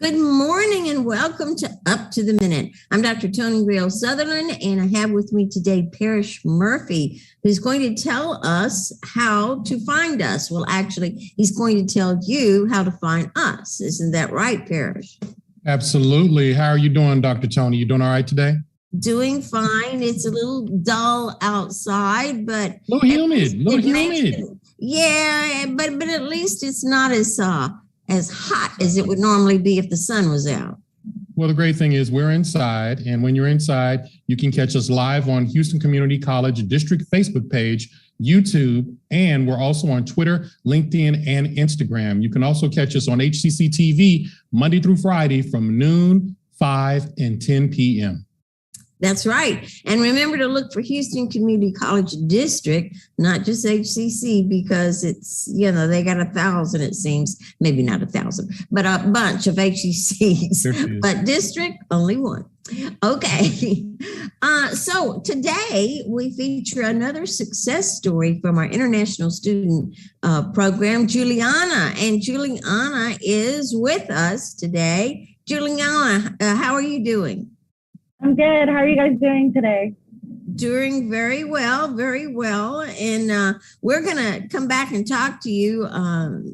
Good morning and welcome to Up to the Minute. I'm Dr. Tony Real Sutherland, and I have with me today Parrish Murphy, who's going to tell us how to find us. Well, actually, he's going to tell you how to find us. Isn't that right, Parrish? Absolutely. How are you doing, Dr. Tony? You doing all right today? Doing fine. It's a little dull outside, but a little humid. Yeah, but at least it's not as hot as it would normally be if the sun was out. Well, the great thing is we're inside, and when you're inside, you can catch us live on Houston Community College District Facebook page, YouTube, and we're also on Twitter, LinkedIn, and Instagram. You can also catch us on HCCTV Monday through Friday from noon, 5, and 10 p.m. That's right. And remember to look for Houston Community College District, not just HCC, because it's, they got 1,000, it seems. Maybe not 1,000, but a bunch of HCCs. But district, only one. Okay. So today we feature another success story from our international student program, Juliana. And Juliana is with us today. Juliana, how are you doing? I'm good. How are you guys doing today? Doing very well, very well. And we're going to come back and talk to you.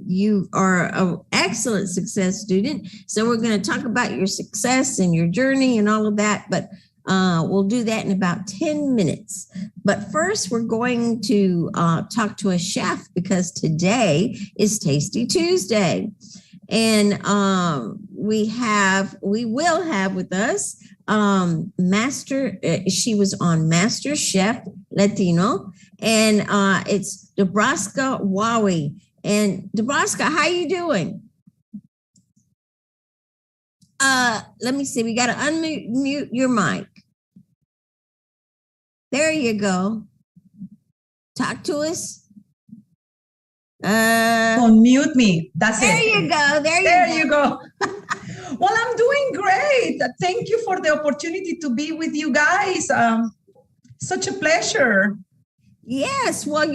You are an excellent success student. So we're going to talk about your success and your journey and all of that. But we'll do that in about 10 minutes. But first, we're going to talk to a chef because today is Tasty Tuesday. And we will have with us she was on MasterChef Latino, and it's Dubraska Wawi. And Dubraska, how you doing? Let me see. We got to unmute your mic. There you go. Talk to us. Unmute me. That's there it. You go. There you go. Well, I'm doing great. Thank you for the opportunity to be with you guys. Such a pleasure. Yes. Well,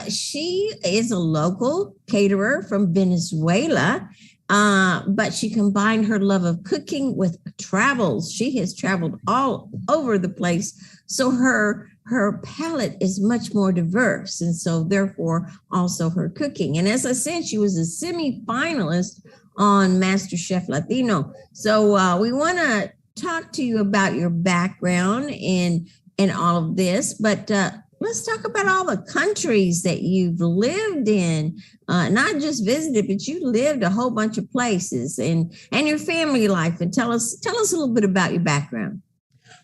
she is a local caterer from Venezuela, but she combined her love of cooking with travels. She has traveled all over the place. So her palate is much more diverse. And so therefore also her cooking. And as I said, she was a semi-finalist on MasterChef Latino. So we want to talk to you about your background and all of this, but let's talk about all the countries that you've lived in, not just visited, but you lived a whole bunch of places and your family life. And tell us a little bit about your background.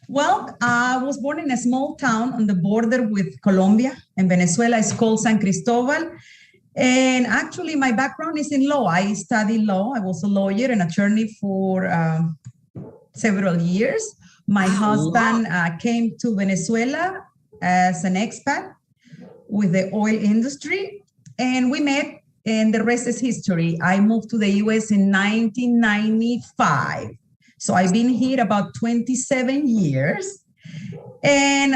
Well, I was born in a small town on the border with Colombia and Venezuela. It's called San Cristobal. And actually, my background is in law. I studied law. I was a lawyer and attorney for several years. My husband came to Venezuela as an expat with the oil industry, and we met, and the rest is history. I moved to the U.S. in 1995. So I've been here about 27 years, and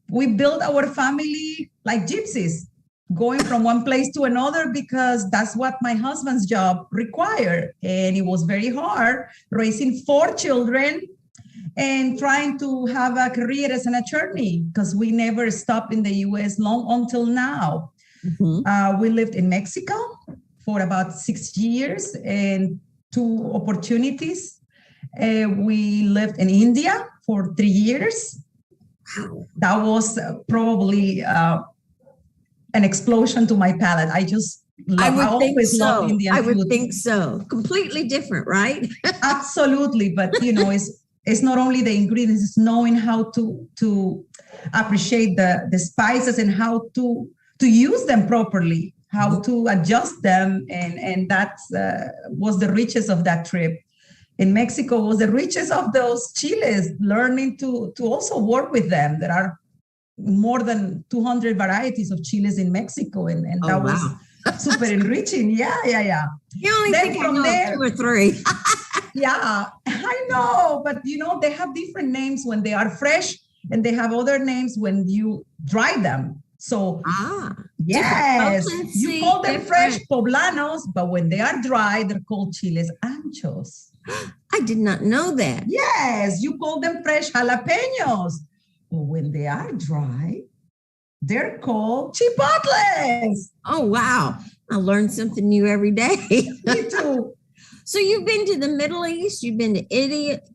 we built our family like gypsies, going from one place to another because that's what my husband's job required. And it was very hard raising 4 children and trying to have a career as an attorney because we never stopped in the U.S. long until now. Mm-hmm. We lived in Mexico for about 6 years and 2 opportunities. We lived in India for 3 years. That was probably an explosion to my palate. I always love Indian food. I would think so. Completely different, right? Absolutely. But, it's not only the ingredients, it's knowing how to appreciate the spices and how to use them properly, how to adjust them. And that was the riches of that trip. In Mexico was the riches of those chiles, learning to also work with them. There are more than 200 varieties of chiles in Mexico, and that was super enriching. Yeah. You only think I know 2 or 3. Yeah, I know, but they have different names when they are fresh, and they have other names when you dry them. So, yes, you call them fresh poblanos, but when they are dry, they're called chiles anchos. I did not know that. Yes, you call them fresh jalapenos. But when they are dry, they're called chipotles. Oh, wow. I learn something new every day. Me too. So you've been to the Middle East, you've been to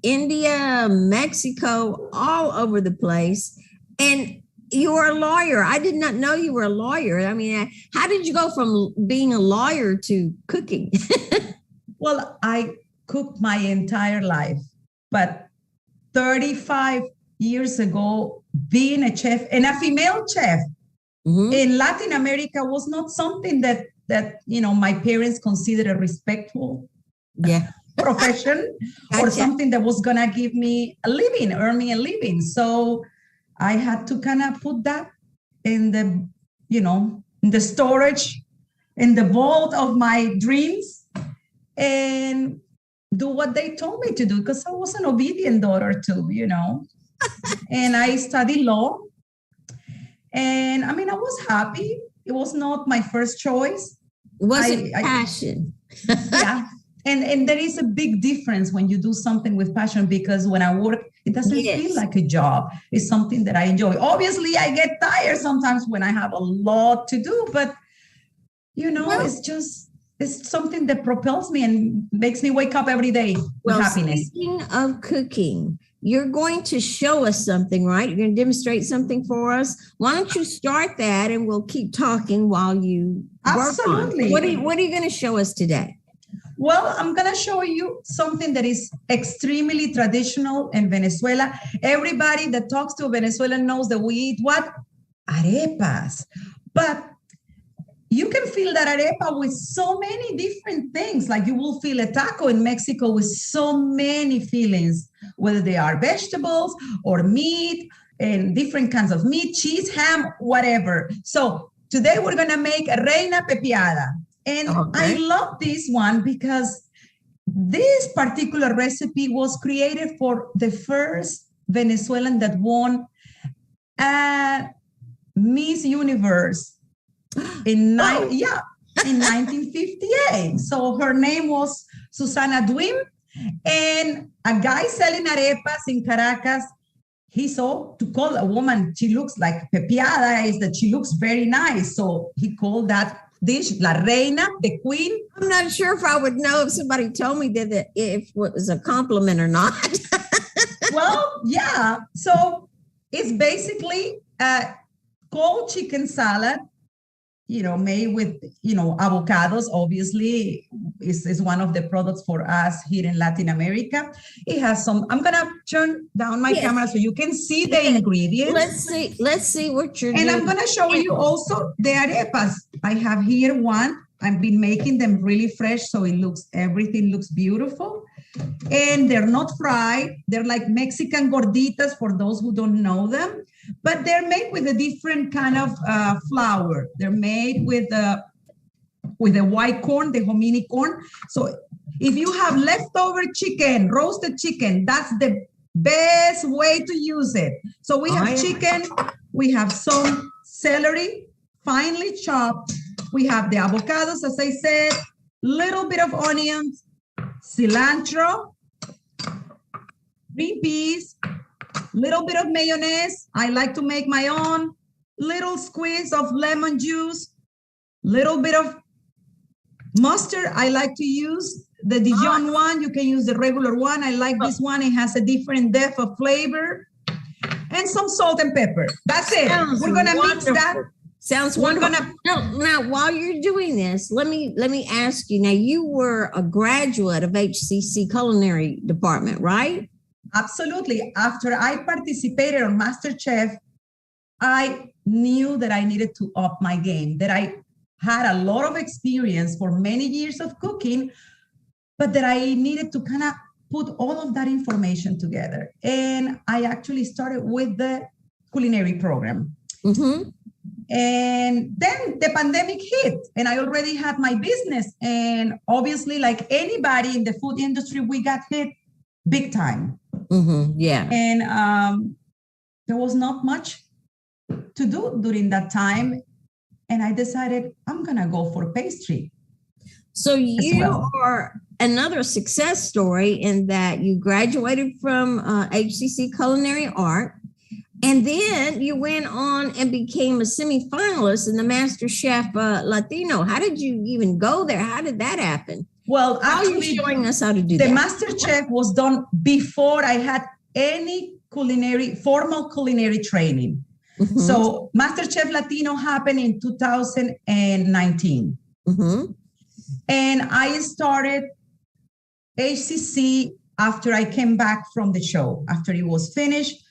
India, Mexico, all over the place. And you're a lawyer. I did not know you were a lawyer. I mean, how did you go from being a lawyer to cooking? Well, I cooked my entire life, but 35 years ago, being a chef and a female chef in Latin America was not something that my parents considered a respectful profession or something that was gonna give me a living, earn me a living. So I had to kind of put that in the, in the storage, in the vault of my dreams, and do what they told me to do, because I was an obedient daughter too, And I studied law. And I mean, I was happy. It was not my first choice. Was it passion? Yeah. And there is a big difference when you do something with passion, because when I work, it doesn't feel like a job. It's something that I enjoy. Obviously, I get tired sometimes when I have a lot to do, but it's something that propels me and makes me wake up every day with happiness. Speaking of cooking, you're going to show us something, right? You're going to demonstrate something for us. Why don't you start that and we'll keep talking while you work on it. What are you going to show us today? Well, I'm going to show you something that is extremely traditional in Venezuela. Everybody that talks to a Venezuelan knows that we eat what? Arepas. But you can feel that arepa with so many different things. Like you will feel a taco in Mexico with so many feelings, whether they are vegetables or meat and different kinds of meat, cheese, ham, whatever. So today we're going to make a reina pepiada. And I love this one because this particular recipe was created for the first Venezuelan that won Miss Universe in 1958. So her name was Susana Dwim, and a guy selling arepas in Caracas, he saw to call a woman, she looks like pepiada, is that she looks very nice. So he called that dish La Reina, the queen. I'm not sure if I would know if somebody told me that if it was a compliment or not. Well, yeah. So it's basically a cold chicken salad, made with, avocados, obviously, is one of the products for us here in Latin America. It has some, I'm going to turn down my camera so you can see the ingredients. Let's see what you're doing. And I'm going to show you also the arepas. I have here one. I've been making them really fresh, so everything looks beautiful. And they're not fried. They're like Mexican gorditas for those who don't know them. But they're made with a different kind of flour. They're made with the white corn, the hominy corn. So if you have leftover chicken, roasted chicken, that's the best way to use it. So we have chicken, we have some celery, finely chopped. We have the avocados, as I said, little bit of onions, cilantro, green peas, little bit of mayonnaise. I like to make my own. Little squeeze of lemon juice. Little bit of mustard. I like to use the Dijon one. You can use the regular one. I like this one. It has a different depth of flavor. And some salt and pepper. That's it. We're going to mix that. Sounds wonderful. Now, while you're doing this, let me ask you. Now, you were a graduate of HCC Culinary Department, right? Absolutely. After I participated on MasterChef, I knew that I needed to up my game, that I had a lot of experience for many years of cooking, but that I needed to kind of put all of that information together. And I actually started with the culinary program. Mm-hmm. And then the pandemic hit, and I already had my business. And obviously, like anybody in the food industry, we got hit big time. Mm-hmm. Yeah. And there was not much to do during that time. And I decided I'm going to go for pastry. So you are another success story in that you graduated from HCC Culinary Art, and then you went on and became a semi-finalist in the MasterChef Latino. How did you even go there? How did that happen? Well, actually, actually, showing us how to do the that. MasterChef was done before I had any formal culinary training. Mm-hmm. So MasterChef Latino happened in 2019. Mm-hmm. And I started HCC after I came back from the show, after it was finished.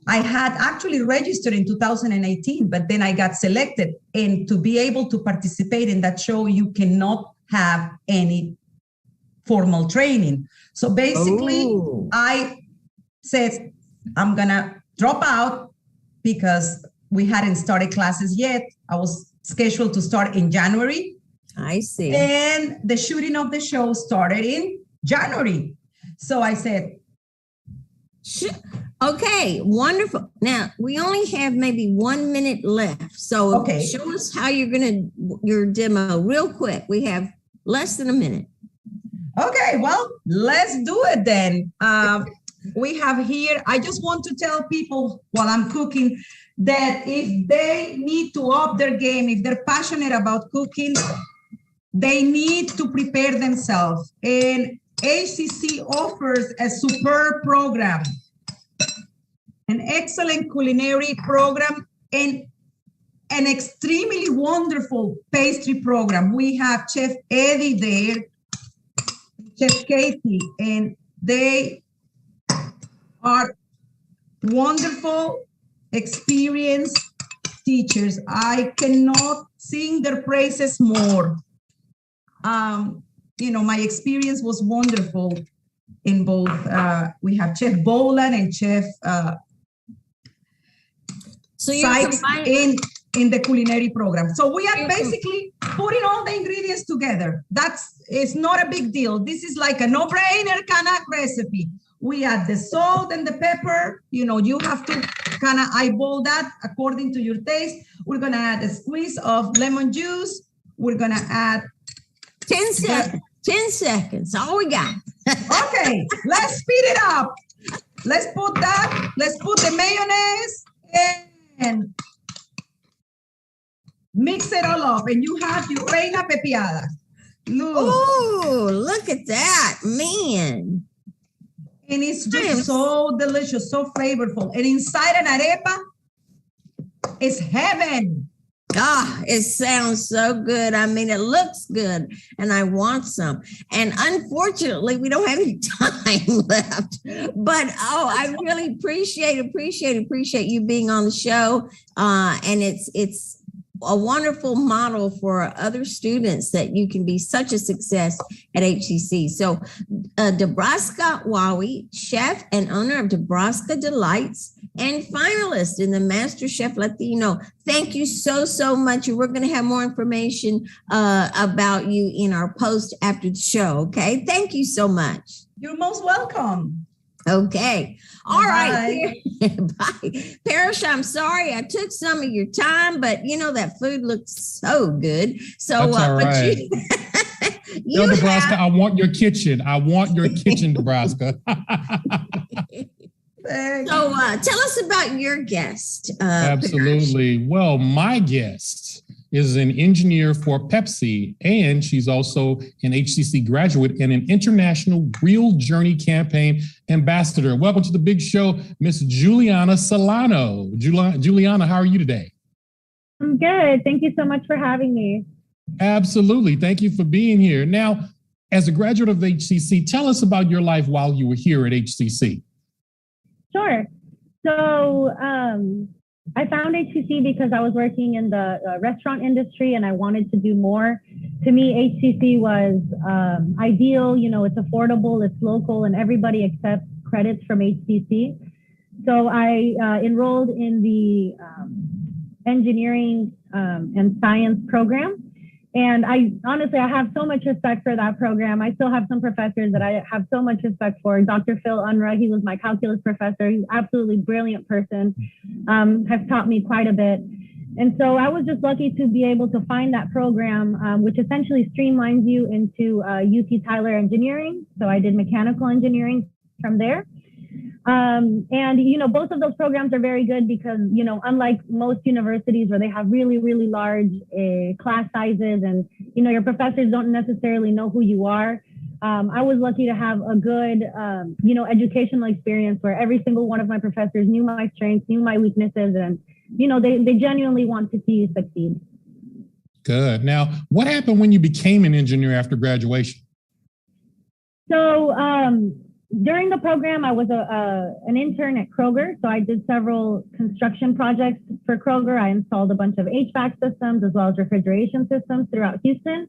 I had actually registered in 2018, but then I got selected. And to be able to participate in that show, you cannot have any formal training. So basically, I said, I'm going to drop out because we hadn't started classes yet. I was scheduled to start in January. I see. And the shooting of the show started in January. So I said, okay, wonderful. Now, we only have maybe 1 minute left. So show us how you're going to, your demo real quick. We have less than a minute. Okay, well, let's do it then. We have here, I just want to tell people while I'm cooking that if they need to up their game, if they're passionate about cooking, they need to prepare themselves. And HCC offers a superb program, an excellent culinary program, and an extremely wonderful pastry program. We have Chef Eddie there, Chef Katie, and they are wonderful, experienced teachers. I cannot sing their praises more. My experience was wonderful in both. We have Chef Bolan and Chef Sykes in the culinary program. So we are basically putting all the ingredients together. It's not a big deal. This is like a no-brainer kind of recipe. We add the salt and the pepper. You have to kind of eyeball that according to your taste. We're going to add a squeeze of lemon juice. We're going to add 10 seconds. 10 seconds. All we got. Okay, let's speed it up. Let's put the mayonnaise and mix it all up. And you have your reina pepiada. Look at that, man. And it's just so delicious, so flavorful. And inside an arepa is heaven. It sounds so good. I mean, it looks good, and I want some. And unfortunately, we don't have any time left. But I really appreciate you being on the show. And it's a wonderful model for other students that you can be such a success at HCC. So Dubraska Wawi, chef and owner of Dubraska Delights and finalist in the MasterChef Latino. Thank you so much. We're going to have more information about you in our post after the show. Okay. Thank you so much. You're most welcome. Okay. All right. Bye. Parrish, I'm sorry I took some of your time, but that food looks so good. So, that's all right. Yo, Dubraska, I want your kitchen. Dubraska. So tell us about your guest. Absolutely. Parrish. Well, my guest is an engineer for Pepsi, and she's also an HCC graduate and an international Real Journey campaign ambassador. Welcome to the big show, Miss Juliana Solano. Juliana, how are you today? I'm good. Thank you so much for having me. Absolutely. Thank you for being here. Now, as a graduate of HCC, tell us about your life while you were here at HCC. Sure. So, I found HCC because I was working in the restaurant industry and I wanted to do more. To me, HCC was ideal. It's affordable, it's local, and everybody accepts credits from HCC. So I enrolled in the engineering and science program. And I have so much respect for that program. I still have some professors that I have so much respect for. Dr. Phil Unruh, he was my calculus professor. He's an absolutely brilliant person, has taught me quite a bit. And so I was just lucky to be able to find that program, which essentially streamlines you into UT Tyler engineering. So I did mechanical engineering from there. And, both of those programs are very good because, unlike most universities where they have really, really large class sizes and, your professors don't necessarily know who you are. I was lucky to have a good, educational experience where every single one of my professors knew my strengths, knew my weaknesses, and, they genuinely want to see you succeed. Good. Now, what happened when you became an engineer after graduation? So, during the program, I was an intern at Kroger. So I did several construction projects for Kroger. I installed a bunch of HVAC systems as well as refrigeration systems throughout Houston.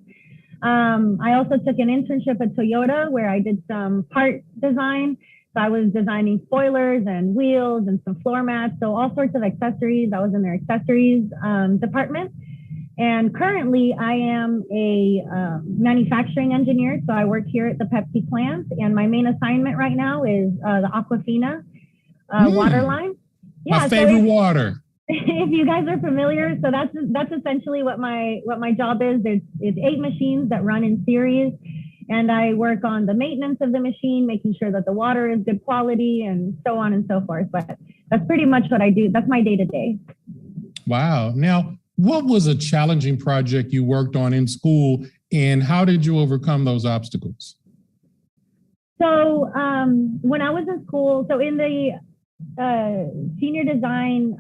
I also took an internship at Toyota where I did some part design. So I was designing spoilers and wheels and some floor mats. So all sorts of accessories. I was in their accessories department. And currently I am a manufacturing engineer. So I work here at the Pepsi plant. And my main assignment right now is the Aquafina water line. Yeah, my favorite water. If you guys are familiar, so that's essentially what my job is. It's 8 machines that run in series. And I work on the maintenance of the machine, making sure that the water is good quality and so on and so forth. But that's pretty much what I do. That's my day-to-day. Wow. Now, what was a challenging project you worked on in school and how did you overcome those obstacles? So when I was in school, so in the senior design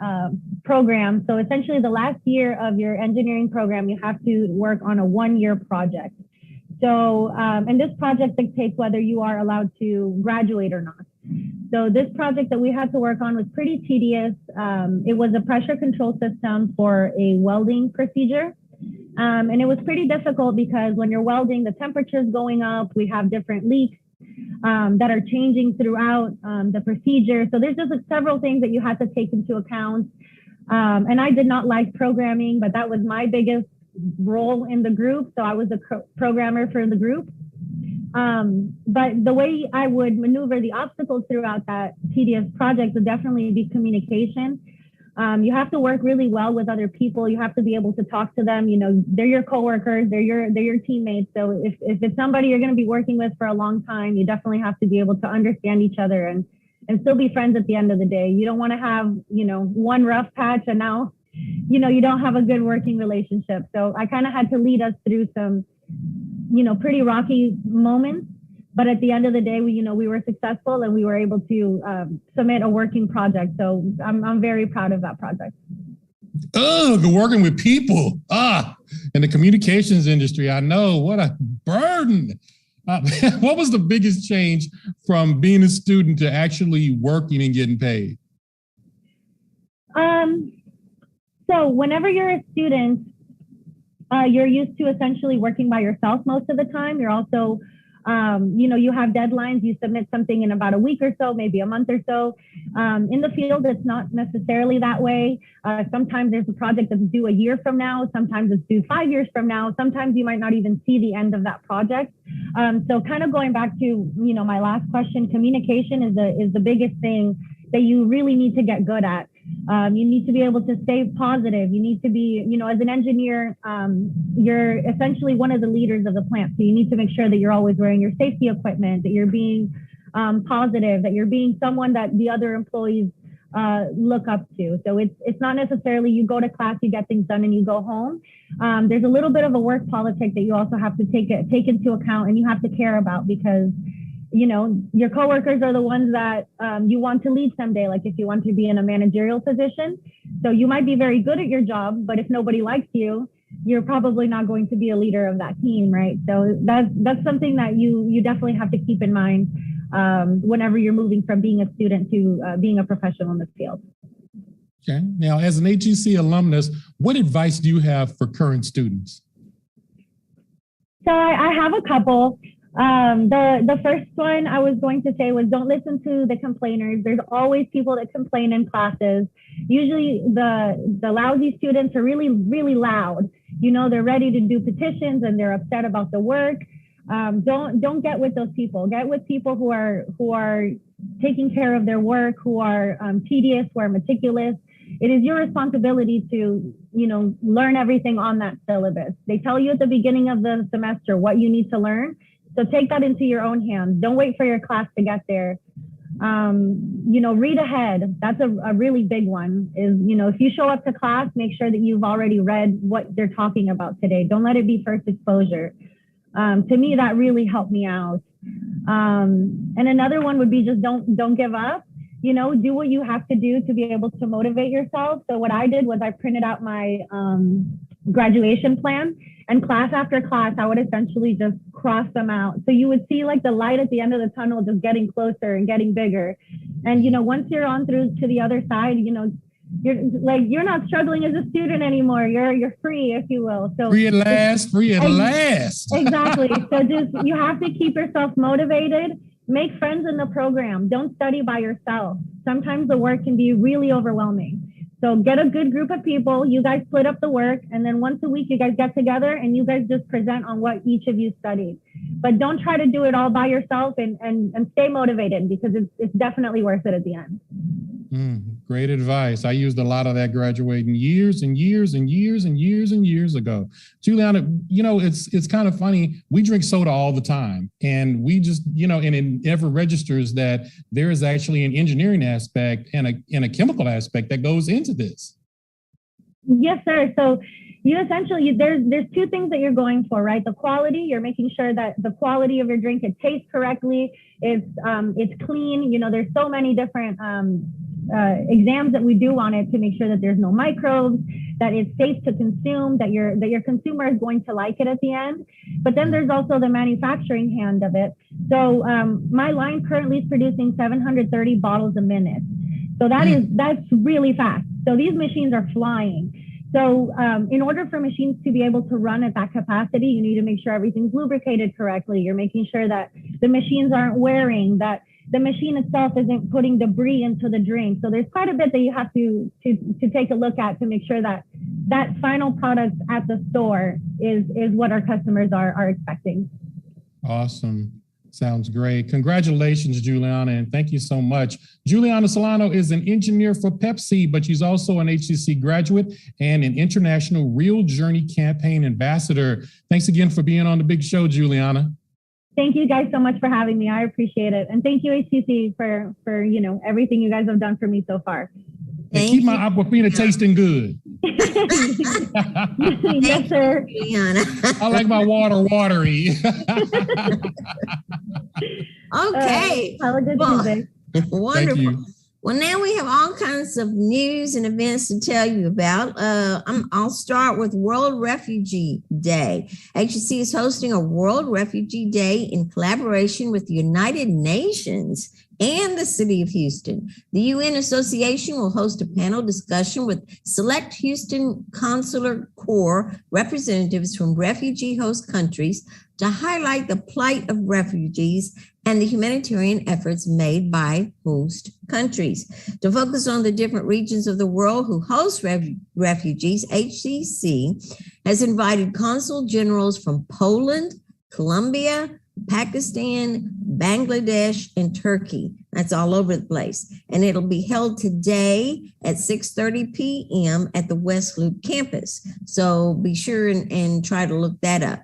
program, so essentially the last year of your engineering program, you have to work on a 1-year project. So, and this project dictates whether you are allowed to graduate or not. So this project that we had to work on was pretty tedious. It was a pressure control system for a welding procedure. And it was pretty difficult because when you're welding, the temperature is going up. We have different leaks that are changing throughout the procedure. So there's just several things that you have to take into account. And I did not like programming, but that was my biggest role in the group. So I was a programmer for the group. But the way I would maneuver the obstacles throughout that tedious project would definitely be communication. You have to work really well with other people. You have to be able to talk to them. They're your coworkers, they're your teammates. So if it's somebody you're going to be working with for a long time, you definitely have to be able to understand each other and still be friends at the end of the day. You don't want to have, one rough patch and now, you don't have a good working relationship. So I kind of had to lead us through some, pretty rocky moments. But at the end of the day, we were successful and we were able to submit a working project. So I'm very proud of that project. Oh, working with people. In the communications industry, I know what a burden. What was the biggest change from being a student to actually working and getting paid? So whenever you're a student, you're used to essentially working by yourself most of the time. You're also you have deadlines. You submit something in about a week or so, maybe a month or so. In the field, it's not necessarily that way. Sometimes there's a project that's due a year from now. Sometimes it's due 5 years from now. Sometimes you might not even see the end of that project. So kind of going back to, my last question, communication is the biggest thing that you really need to get good at. You need to be able to stay positive. You need to be, as an engineer, you're essentially one of the leaders of the plant. So you need to make sure that you're always wearing your safety equipment, that you're being positive, that you're being someone that the other employees look up to. So it's not necessarily you go to class, you get things done and you go home. There's a little bit of a work politic that you also have to take into account and you have to care about because your coworkers are the ones that you want to lead someday, like if you want to be in a managerial position. So you might be very good at your job, but if nobody likes you, you're probably not going to be a leader of that team, right? So that's something that you definitely have to keep in mind whenever you're moving from being a student to being a professional in the field. Okay. Now, as an HCC alumnus, what advice do you have for current students? So I have a couple. The first one I was going to say was don't listen to the complainers. There's always people that complain in classes. Usually the lousy students are really, really loud. they're ready to do petitions and they're upset about the work. Don't get with those people. Get with people who are taking care of their work, who are tedious, who are meticulous. It is your responsibility to, learn everything on that syllabus. They tell you at the beginning of the semester what you need to learn. So take that into your own hands. Don't wait for your class to get there. Read ahead. That's a really big one is, if you show up to class, make sure that you've already read what they're talking about today. Don't let it be first exposure. To me, that really helped me out. And another one would be just don't give up. Do what you have to do to be able to motivate yourself. So what I did was I printed out my graduation plan, and class after class, I would essentially just cross them out. So you would see like the light at the end of the tunnel just getting closer and getting bigger. And, once you're on through to the other side, you're not struggling as a student anymore. You're free, if you will. So free at last. Exactly. So you have to keep yourself motivated. Make friends in the program. Don't study by yourself. Sometimes the work can be really overwhelming. So get a good group of people. You guys split up the work, and then once a week you guys get together and you guys just present on what each of you studied. But don't try to do it all by yourself, and stay motivated, because it's definitely worth it at the end. Great advice. I used a lot of that graduating years and years and years and years and years ago. Juliana, it's kind of funny. We drink soda all the time, and we just, and it never registers that there is actually an engineering aspect and a chemical aspect that goes into this. Yes, sir. So you essentially, there's two things that you're going for, right? The quality, you're making sure that the quality of your drink, it tastes correctly, it's clean. There's so many different exams that we do on it to make sure that there's no microbes, that it's safe to consume, that your consumer is going to like it at the end. But then there's also the manufacturing hand of it. So my line currently is producing 730 bottles a minute. So that's really fast. So these machines are flying. So in order for machines to be able to run at that capacity, you need to make sure everything's lubricated correctly. You're making sure that the machines aren't wearing, that the machine itself isn't putting debris into the drink. So there's quite a bit that you have to take a look at to make sure that that final product at the store is what our customers are expecting. Awesome. Sounds great. Congratulations, Juliana, and thank you so much. Juliana Solano is an engineer for Pepsi, but she's also an HCC graduate and an international Real Journey campaign ambassador. Thanks again for being on the big show, Juliana. Thank you guys so much for having me. I appreciate it. And thank you, HCC, for everything you guys have done for me so far. And keep my Aquafina tasting good. Yes, sir. I like my water watery. Okay. Have a good Tuesday. Wonderful. Well, now we have all kinds of news and events to tell you about. I'll start with World Refugee Day. HCC is hosting a World Refugee Day in collaboration with the United Nations and the City of Houston. The UN Association will host a panel discussion with select Houston Consular Corps representatives from refugee host countries to highlight the plight of refugees and the humanitarian efforts made by host countries. To focus on the different regions of the world who host refugees, HCC has invited consul generals from Poland, Colombia, Pakistan, Bangladesh, and Turkey. That's all over the place. And it'll be held today at 6:30 p.m. at the West Loop campus. So be sure and try to look that up.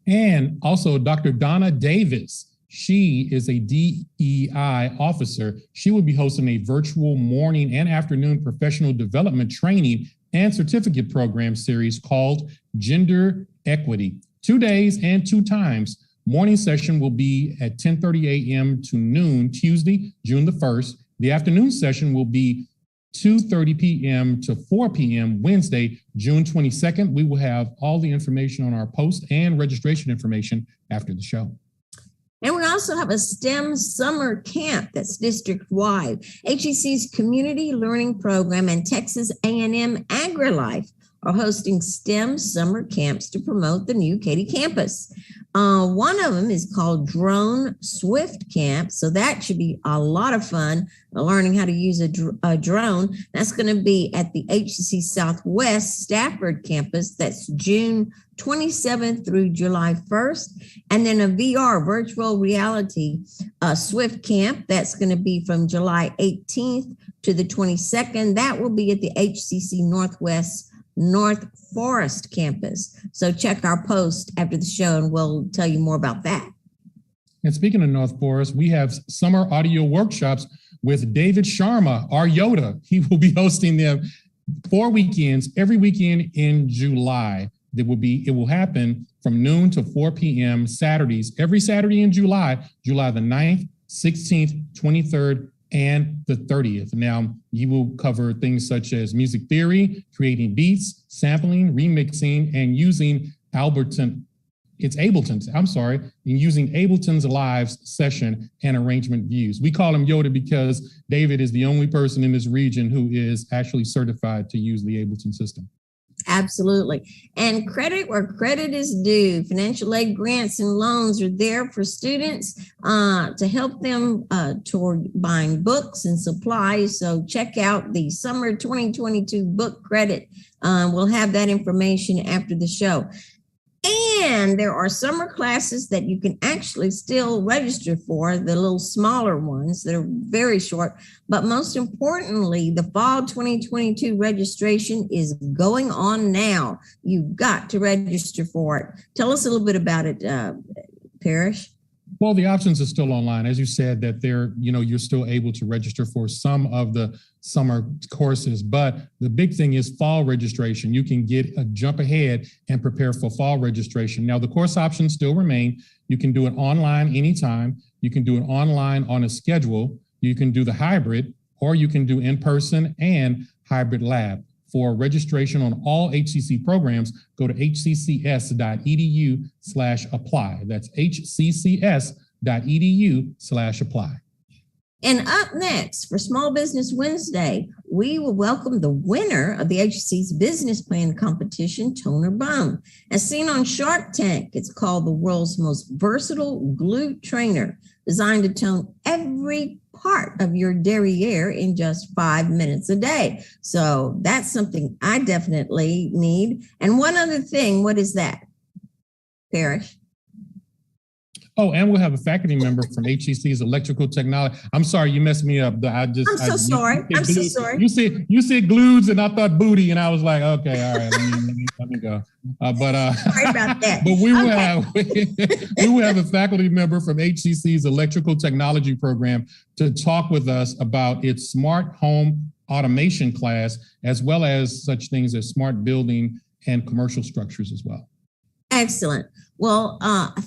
And also Dr. Donna Davis. She is a DEI officer. She will be hosting a virtual morning and afternoon professional development training and certificate program series called Gender Equity. 2 days and 2 times. Morning session will be at 10:30 a.m. to noon, Tuesday, June the 1st. The afternoon session will be 2:30 p.m. to 4 p.m. Wednesday, June 22nd. We will have all the information on our post and registration information after the show. And we also have a STEM summer camp that's district-wide. HCC's Community Learning Program and Texas A&M AgriLife are hosting STEM summer camps to promote the new Katy campus. One of them is called Drone Swift Camp. So that should be a lot of fun, learning how to use a drone. That's going to be at the HCC Southwest Stafford campus. That's June 27th through July 1st. And then a VR, virtual reality Swift Camp. That's going to be from July 18th to the 22nd. That will be at the HCC Northwest North Forest campus. So check our post after the show and we'll tell you more about that. And speaking of North Forest, we have summer audio workshops with David Sharma, our Yoda. He will be hosting them 4 weekends, every weekend in July. It will happen from noon to 4 p.m. Saturdays, every Saturday in July the 9th, 16th, 23rd, and the 30th. Now, you will cover things such as music theory, creating beats, sampling, remixing, and using Ableton's Live's session and arrangement views. We call him Yoda because David is the only person in this region who is actually certified to use the Ableton system. Absolutely. And credit where credit is due. Financial aid grants and loans are there for students to help them toward buying books and supplies. So check out the summer 2022 book credit. We'll have that information after the show. And there are summer classes that you can actually still register for, the little smaller ones that are very short. But most importantly, the fall 2022 registration is going on now. You've got to register for it. Tell us a little bit about it, Parrish. Well, the options are still online. As you said, that you're still able to register for some of the summer courses, but the big thing is fall registration. You can get a jump ahead and prepare for fall registration. Now, the course options still remain. You can do it online anytime. You can do it online on a schedule. You can do the hybrid, or you can do in-person and hybrid lab. For registration on all HCC programs, go to hccs.edu/apply. That's hccs.edu/apply. And up next for Small Business Wednesday, we will welcome the winner of the HCC's business plan competition, Toner Bone. As seen on Shark Tank, it's called the world's most versatile glute trainer, designed to tone every part of your derriere in just 5 minutes a day. So that's something I definitely need. And one other thing, what is that, Parrish? Oh, and we'll have a faculty member from HCC's electrical technology. I'm sorry, you messed me up. I'm so sorry. You said glues, and I thought booty, and I was like, okay, all right, let me go. Sorry about that. But we will have a faculty member from HCC's electrical technology program to talk with us about its smart home automation class, as well as such things as smart building and commercial structures as well. Excellent. Well,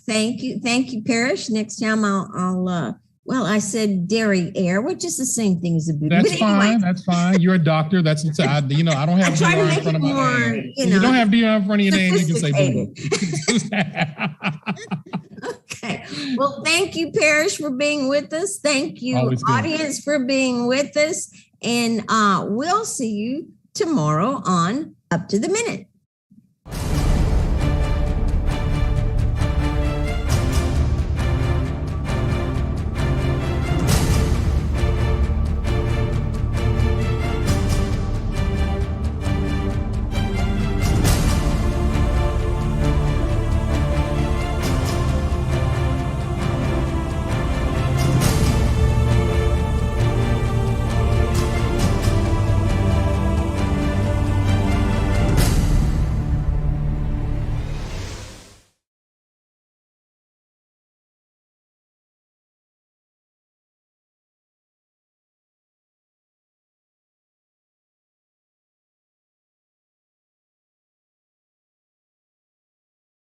thank you, Parrish. Next time I said derriere, which is the same thing as a booty. That's fine. That's fine. You're a doctor. I don't have DR in front of my name. You don't have DR in front of your name. You can say booty. Okay. Well, thank you, Parrish, for being with us. Thank you, audience, for being with us. And we'll see you tomorrow on Up to the Minute.